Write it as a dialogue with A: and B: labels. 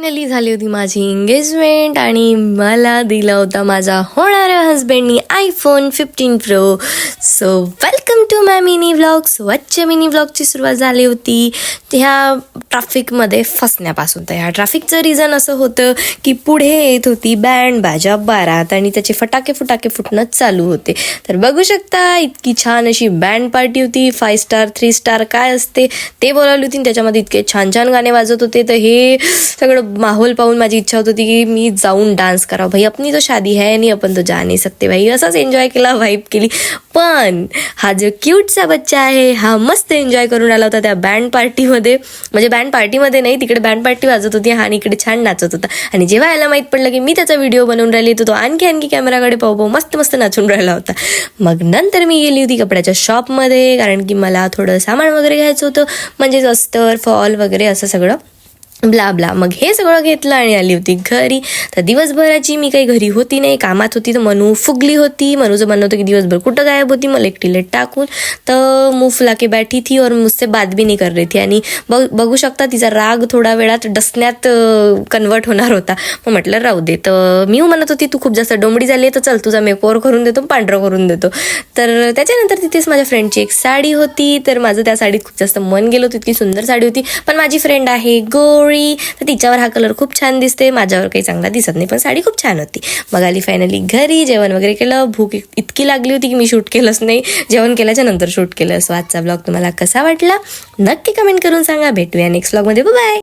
A: Finally झाली होती माझी एंगेजमेंट आणि मला दिला होता माझा होणाऱ्या हस्बंडनी iPhone 15 Pro. So welcome to my mini vlog. So आजच्या मिनी व्लॉगची सुरुवात झाली होती ह्या ट्रॅफिकमध्ये फसण्यापासून. तर ह्या ट्रॅफिकचं रिझन असं होतं की पुढे येत होती बँड बाजा बारात आणि त्याचे फटाके फुटणं चालू होते. तर बघू शकता इतकी छान अशी बँड पार्टी होती. 5 स्टार 3 स्टार काय असते ते बोलावली होती. त्याच्यामध्ये इतके छान छान गाणे वाजत होते. तर हे सगळं माहोल पाहून माझी इच्छा होत होती की मी जाऊन डान्स करावं. भाई अपनी तो शादी है नहीं, अपन तो जा नहीं सकते भाई. असाच एन्जॉय केला, व्हाईब केली. पण हा जो क्यूटचा बच्चा आहे हा मस्त एन्जॉय करून आला होता त्या बँड पार्टीमध्ये. म्हणजे बँड पार्टीमध्ये नाही, तिकडे बँड पार्टी वाजत होती आणि इकडे छान नाचत होता. आणि जेव्हा याला माहीत पडलं की मी त्याचा व्हिडिओ बनवून राहिली तर तो आणखी कॅमेराकडे पाहू मस्त मस्त नाचून राहिला होता. मग नंतर मी गेली होती कपड्याच्या शॉपमध्ये, कारण की मला थोडं सामान वगैरे घ्यायचं होतं, म्हणजेच अस्तर फॉल वगैरे असं सगळं ब्ला ब्ला. मग हे सगळं घेतलं आणि आली होती घरी. तर दिवसभराची मी काही घरी होती नाही, कामात होती. तर मनू फुगली होती. मनूचं म्हणणं होतं की दिवसभर कुठं गायब होती, मला एकटीला टाकून. तर मुंह फुला के बैठी थी और मुझसे बात भी नहीं कर रही थी. आणि बघू शकता तिचा राग थोडा वेळात डसण्यात कन्वर्ट होणार होता. मग म्हटलं राहू दे. तर मी म्हणत होती तू खूप जास्त डोंबडी झाली आहे, तर चल तुझा मेकओव्हर करून देतो, पांढरं करून देतो. तर त्याच्यानंतर तिथेच माझ्या फ्रेंडची एक साडी होती. तर माझं त्या साडीत खूप जास्त मन गेलं होतं. इतकी सुंदर साडी होती. पण माझी फ्रेंड आहे गोळी, तर तिच्यावर हा कलर खूप छान दिसते, माझ्यावर काही चांगला दिसत नाही. पण साडी खूप छान होती. मग आली फायनली घरी, जेवण वगैरे केलं. भूक इतकी लागली होती की मी शूट केलंच नाही, जेवण केल्याच्या नंतर शूट केलं. सो आजचा ब्लॉग तुम्हाला कसा वाटला नक्की कमेंट करून सांगा. भेटूया नेक्स्ट ब्लॉगमध्ये. बाय.